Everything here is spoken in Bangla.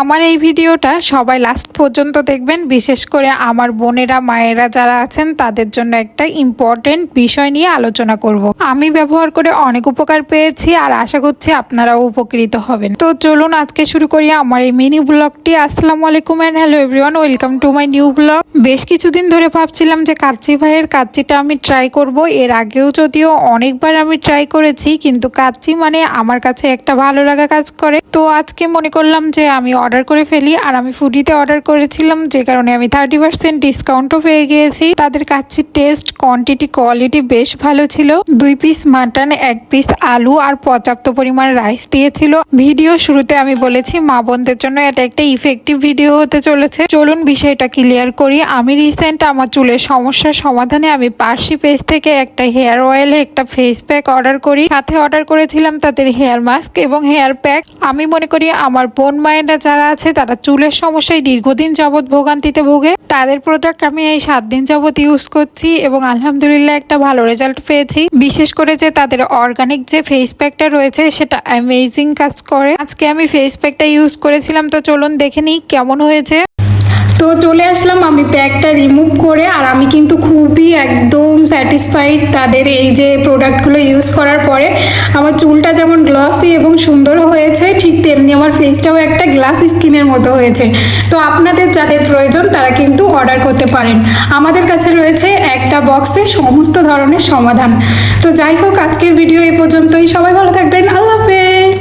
আমার এই ভিডিওটা সবাই লাস্ট পর্যন্ত দেখবেন, বিশেষ করে আমার বোনেরা মায়েরা যারা আছেন তাদের জন্য একটা ইম্পর্টেন্ট বিষয় নিয়ে আলোচনা করব। আমি ব্যবহার করে অনেক উপকার পেয়েছি আর আশা করছি আপনারাও উপকৃত হবেন। তো চলুন আজকে শুরু করি আমার এই মিনি ব্লগটি। আসসালামু আলাইকুম and hello everyone, welcome to my new ব্লগ। বেশ কিছুদিন ধরে ভাবছিলাম যে কাচ্চি ভাইয়ের কাচ্চিটা আমি ট্রাই করব। এর আগেও যদিও অনেকবার আমি ট্রাই করেছি, কিন্তু কাচ্চি মানে আমার কাছে একটা ভালো লাগা কাজ করে। তো আজকে মনে করলাম যে আমি অর্ডার করে ফেলি। আর আমি ফুডিতে অর্ডার করেছিলাম, যে কারণে আমি 30% ডিসকাউন্টও পেয়ে গিয়েছি। তাদের কাচ্চির টেস্ট, কোয়ান্টিটি, কোয়ালিটি বেশ ভালো ছিল। 2 পিস মাটন, 1 পিস আলু আর পর্যাপ্ত পরিমাণ রাইস দিয়েছিল। ভিডিও শুরুতে আমি বলেছি মা বোনদের জন্য এটা একটা ইফেক্টিভ ভিডিও হতে চলেছে। চলুন বিষয়টা ক্লিয়ার করি। আমি রিসেন্ট আমার চুলের সমস্যার সমাধানে আমি পার্সি পেজ থেকে একটা হেয়ার অয়েল, একটা ফেস প্যাক অর্ডার করি। সাথে অর্ডার করেছিলাম তাদের হেয়ার মাস্ক এবং হেয়ার প্যাক। আমি মনে করি আমার বোন মায়েরা যারা আছে তারা চুলের সমস্যায় দীর্ঘদিন যাবৎ ভোগান্তিতে ভোগে। তাদের প্রোডাক্ট আমি এই 7 দিন যাবৎ ইউজ করছি এবং আলহামদুলিল্লাহ একটা ভালো রেজাল্ট পেয়েছি। বিশেষ করে যে তাদের অর্গানিক যে ফেস প্যাকটা রয়েছে সেটা অ্যামেজিং কাজ করে। আজকে আমি ফেস প্যাকটা ইউজ করেছিলাম, তো চলুন দেখে নিই কেমন হয়েছে। তো চলে আসলাম আমি প্যাকটা রিমুভ করে। আর আমি কিন্তু খুবই একদম স্যাটিসফাইড তাদের এই যে প্রোডাক্টগুলো ইউজ করার পরে। আমার চুলটা যেমন গ্লসি এবং সুন্দর হয়েছে, ঠিক তেমনি আমার ফেসটাও একটা গ্লাস স্কিনের মতো হয়েছে। তো আপনাদের যাদের প্রয়োজন তারা কিন্তু অর্ডার করতে পারেন। আমাদের কাছে রয়েছে একটা বক্সে সমস্ত ধরনের সমাধান। তো যাই হোক, আজকের ভিডিও এই পর্যন্তই। সবাই ভালো থাকবেন। আল্লাহ হাফেজ।